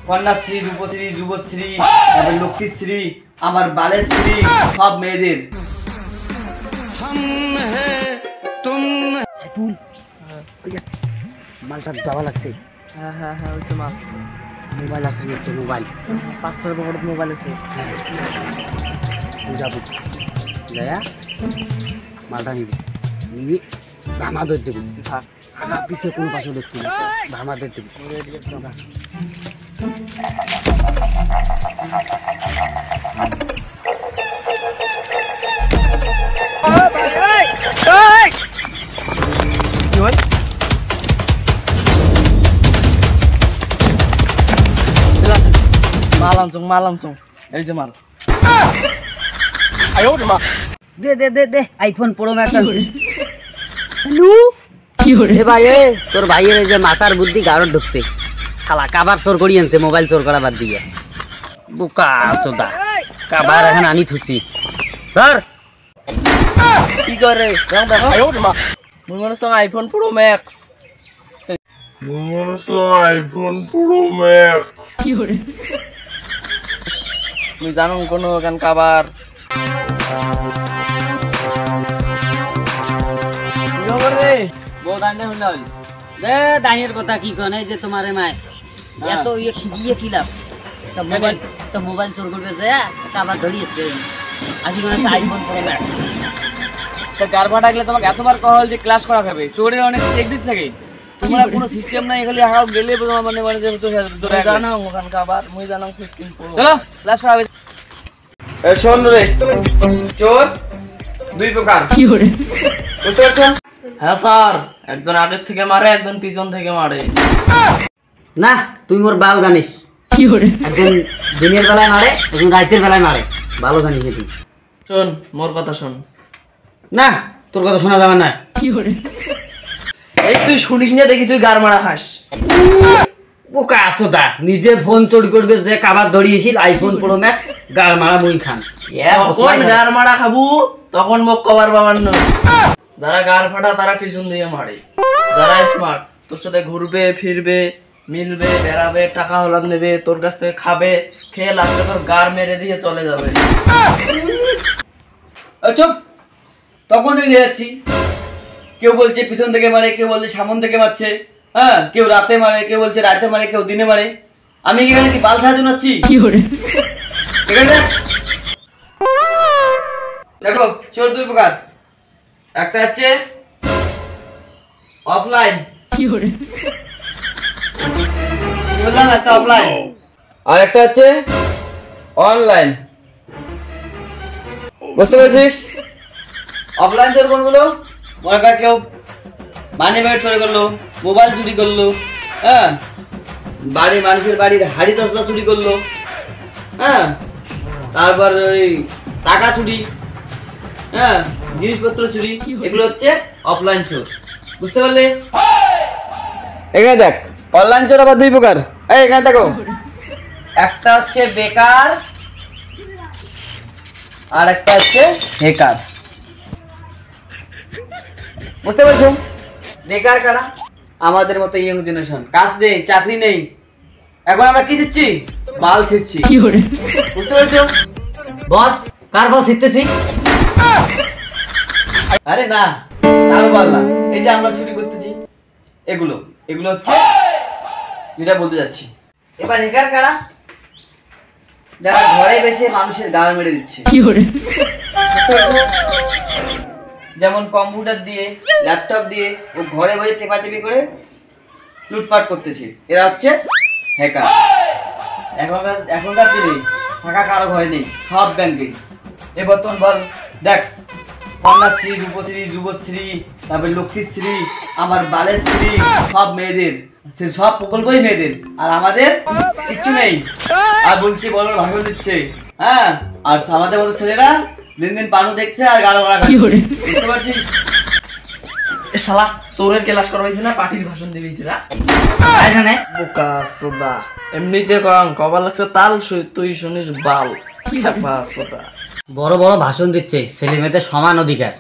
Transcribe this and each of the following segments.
কন্যাশ্রী, রূপশ্রী, যুবশ্রী, তারপরে লক্ষ্মীশ্রী, আমার বালের শ্রী, সব মেয়েদের। মালটা যাওয়া লাগছে। হ্যাঁ হ্যাঁ হ্যাঁ, ওই তো মাল। মোবাইল আছে একটা মোবাইল, পাসপোর্টের পকেটে মোবাইল আছে। যাবো যায়া মালটা নিবি, নিবি ধামা ধর দেবো। আগা পিছিয়ে কোনো পাশে দেখছি না, ধামা ধর দেবো। মাল আনছুং, এই যে মাল। দে দে দে দে আইফোন প্রো ম্যাক্স। ভাই তোর ভাইয়ের এই যে মাথার বুদ্ধি গাড়ো ঢুকছে, শালা কাবার চোর করি আনছে, মোবাইল চোর করা বাদ দিয়ে। বোকা চোদা, কাবার এখন আনি থুছি। ধর কি করে দেখো, মুই মনে হচ্ছে আইফোন প্রো ম্যাক্স। মুই জানো কোনো গান কাবার দাঁড়িয়ে কথা কি কনে যে তোমার মায় এত ইয়ে শিখিয়ে কি লাভ? মোবাইল চোর করবে কাবার ধরিয়েছে আজি কোন আইফোন প্রো ম্যাক্স। তো গারবা ডাকলে তোমাকে এতবার কল যে ক্লাস করা খাবে, চোরে অনেক টেক দিতে থাকে। তোমরা কোনো সিস্টেম নাই, খালি হাও গেলে মানে মানে যে তো ধরে জানো ওখান কাবার, মুই জানো 15 প্রো। চলো ক্লাস করা হবে। এ শোন রে, চোর দুই প্রকার। কি করে? বুঝতে পারছো? হ্যাঁ স্যার, একজন আগের থেকে মারে, একজন পিছন থেকে মারে। না তুই মোর বাল জানিস। কি করে? একজন দিনের বেলায় মারে, একজন রাতের বেলায় মারে, ভালো জানিস তুই। শোন মোর কথা শোন। না তোর কথা শোনা যাবে না। কি করে? এই তুই শুনিস না দেখি তুই গার মারা খাস। বোকা আসোদা, নিজে ফোন চোর করবে যে কাবার ধরিয়েছিল আইফোন প্রো ম্যাক্স, গাল মারা মুই খান। তখন গার মারা খাবো, তখন মোক কবার বাবার নয়। যারা গার ফাটা তারা পিছন দিয়ে মারে, যারা স্মার্ট তোর সাথে ঘুরবে ফিরবে, মিলবে বেড়াবে, টাকা হলাদ নেবে, তোর কাছ থেকে খাবে, খেয়ে লাস্টে তোর গার মেরে দিয়ে চলে যাবে। চুপ, তখন দেখে যাচ্ছি কেউ বলছে পিছন থেকে মারে, কেউ বলছে সামন থেকে মারছে, হ্যাঁ কেউ রাতে মারে, কেউ বলছে রাতে মারে, কেউ দিনে মারে। আমি এখানে কি বাল খেলা জানাচ্ছি? কি করে? ঠিক আছে, দেখো চোর দুই প্রকার, একটা হচ্ছে অফলাইন। কি করে? বললাম একটা অফলাইন, আর একটা হচ্ছে অনলাইন। বুঝতে পেরেছিস? অফলাইন চোর কোনগুলো? মনে কর কেউ মানি ব্যাগ চুরি করলো, মোবাইল চুরি করলো, হ্যাঁ মানুষের বাড়ির হাড়ি তসলা চুরি করলো, হ্যাঁ তারপর ওই টাকা চুরি, হ্যাঁ জিনিসপত্র চুরি, এগুলো হচ্ছে অফলাইন চোর। বুঝতে পারলে? এখানে দেখ অনলাইন চোর আবার দুই প্রকার। এই এখানে দেখো, একটা হচ্ছে বেকার আর একটা হচ্ছে হ্যাকার। বুঝতে পারছো? বেকার কারা? আমাদের মতো ইয়ং জেনারেশন, কাজ নেই, চাকরি নেই, এখন আমরা কি শিখছি? বাল শিখছি। কি করে? বুঝতে পারছো? বস কার বল শিখতেছি? আরে না, কারো বাল না, এই যে আমরা চুরি করতেছি, এগুলো এগুলো হচ্ছে যেটা বলতে যাচ্ছি। এবার হ্যাকার কারা? যারা ঘরে বসে মানুষের গাল মেরে দিচ্ছে। কি করে? যেমন কম্পিউটার দিয়ে, ল্যাপটপ দিয়ে ও ঘরে বসে টেপাটেপি করে লুটপাট করতেছে, এরা হচ্ছে হ্যাকার। এখনকার দিনে টাকা কারো ঘরে নেই, সব ব্যাংকে। এবার তোর বল, দেখ কন্যাশ্রী, রূপশ্রী, যুবশ্রী, তারপরে লক্ষ্মীশ্রী, আমার বালের শ্রী, সব মেয়েদের, সব প্রকল্পই মেয়েদের, আর আমাদের কিচ্ছু নেই। আর বলছি বড় ভাষণ দিচ্ছে, হ্যাঁ আর আমাদের মতো ছেলেরা দিন দিন পানু দেখছে আর গাড়ো মারা খাচ্ছে। বুঝতে পারছিস? এ শালা চোরের ক্লাস করবাইছে না, পার্টির ভাষণ দিবেইছে না? জানে বোকা সোদা, এমনিতে কম কবার লাগছে তাল, তুই শুনিস বাল। কি ব্যাপার সোদা? বড় বড় ভাষণ দিচ্ছে, ছেলে মেয়েদের সমান অধিকার।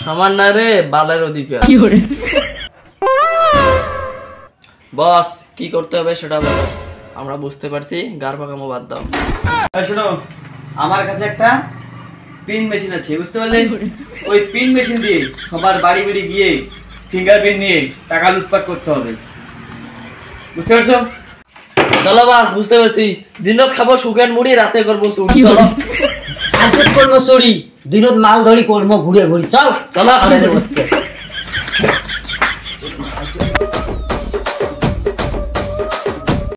সমান না রে, বালের অধিকার। কি করে? বস কি করতে হবে সেটা বলো। আমরা বুঝতে পারছি, গার পাকামো বাদ দাও। শোনো, আমার কাছে একটা পিন মেশিন আছে, বুঝতে পারলে? ওই পিন মেশিন দিয়ে সবার বাড়ি বাড়ি গিয়ে ফিঙ্গারপ্রিন্ট নিয়ে টাকা লুটপাট করতে হবে, বুঝতে পারছো? চলো বাস, বুঝতে পারছি। দিনত খাবো শুকেন মুড়ি, রাতে করবো চুরি। চলো আজকে করবো চুরি, দিনত মাল ধরি করবো ঘুরে ঘুরি। চল চলো। ঘরে বসতে।